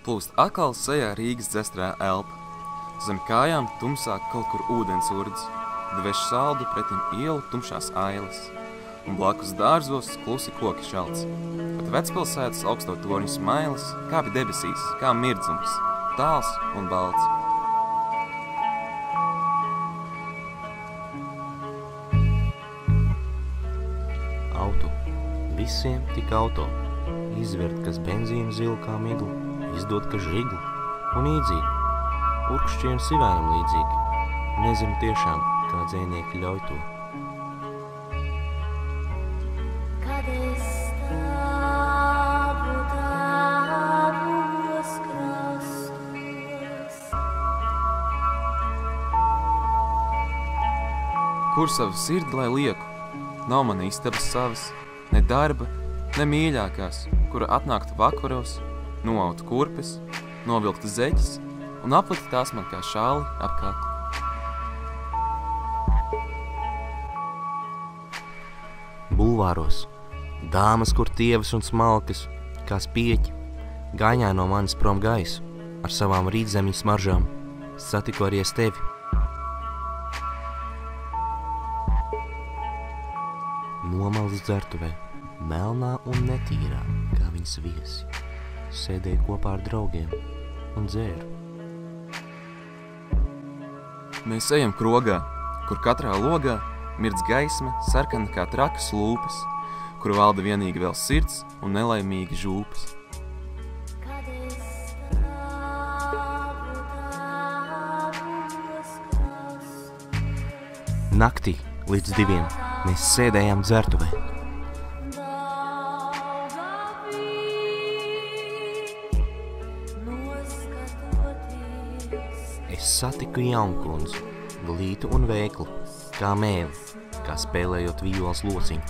Plūst akals sejā Rīgas dzestrā elpa. Zem kājām tumsā kaut kur ūdens urdz. Dveš saldu pretim ielu tumšās ailes. Un blakus dārzos klusi koki šalts. Pat vecpilsētas augsto torņu smailes kāpi debesīs, kā mirdzums, tāls un balts. Auto. Visiem tik auto. Izvert, kas benzīnu zilu kā miglu, izdod, ka žiglu un īdzīgi. Urkšķiem sivēnam līdzīgi. Nezinu tiešām, kā dzējnieki ļauj to. Kad es stāvu tāvos krastos. Kur savu sirdi lai lieku? Nav man istabas savas, ne darba, ne mīļākās, kura atnāktu vakaros, noautu kurpes, novilktu zeķes un apliktu tās man kā šāli ap kaklu. Bulvāros. Dāmas, kur tievas un smalkas, kā spieķi, gaiņā no manis prom gaisu, ar savām rītzemju smaržām, satiku arī es tevi. Nomalas dzertuvē, melnā un netīrā, kā viņas viesi, sēdēju kopā ar draugiem un dzēru. Mēs ejam krogā, kur katrā logā mirdz gaisma sarkana kā trakas lūpas, kur valda vienīgi vēl sirds un nelaimīgi žūpas. Kad es stāvu tāvos krastos. Naktī līdz 2 mēs sēdējām dzertuvē. Es satiku jaunkundzi, glītu un veiklu, kā mēli, kā spēlējot vījoles lociņu.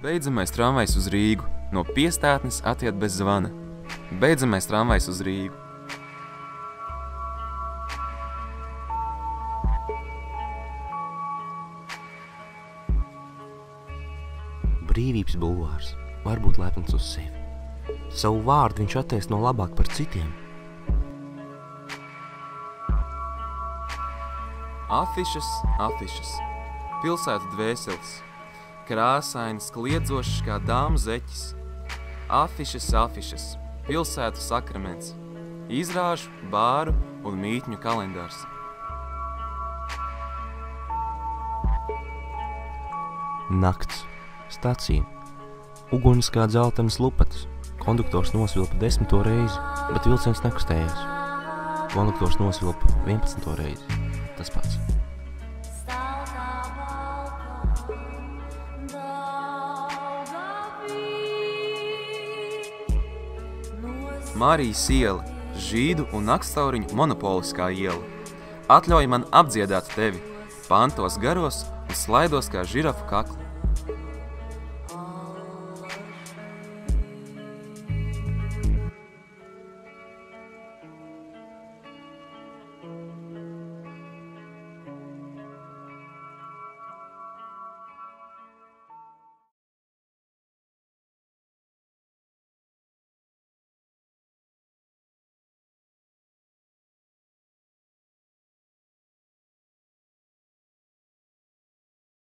Beidzamais tramvajs uz Rīgu, no piestātnes atiet bez zvana. Beidzamais tramvajs uz Rīgu. Brīvības bulvārs var būt lepns uz sevi. Savu vārdu viņš attaisno labāk par citiem. Afišas, afišas, pilsētu dvēseles, krāsainas, kliedzošas kā dāmu zeķis. Afišas, afišas, pilsētu sakraments, izrāžu, bāru un mītņu kalendārs. Nakts, stacija, uguns kā dzeltenas lupatas, konduktors nosvilpa 10. reizi, bet vilciens nekustējās. Konduktors nosvilpa 11. reizi, tas pats. Marijas iela, žīdu un nakstauriņu monopoliskā iela. Atļauj man apdziedāt tevi, pantos garos un slaidos kā žirafu kaklu.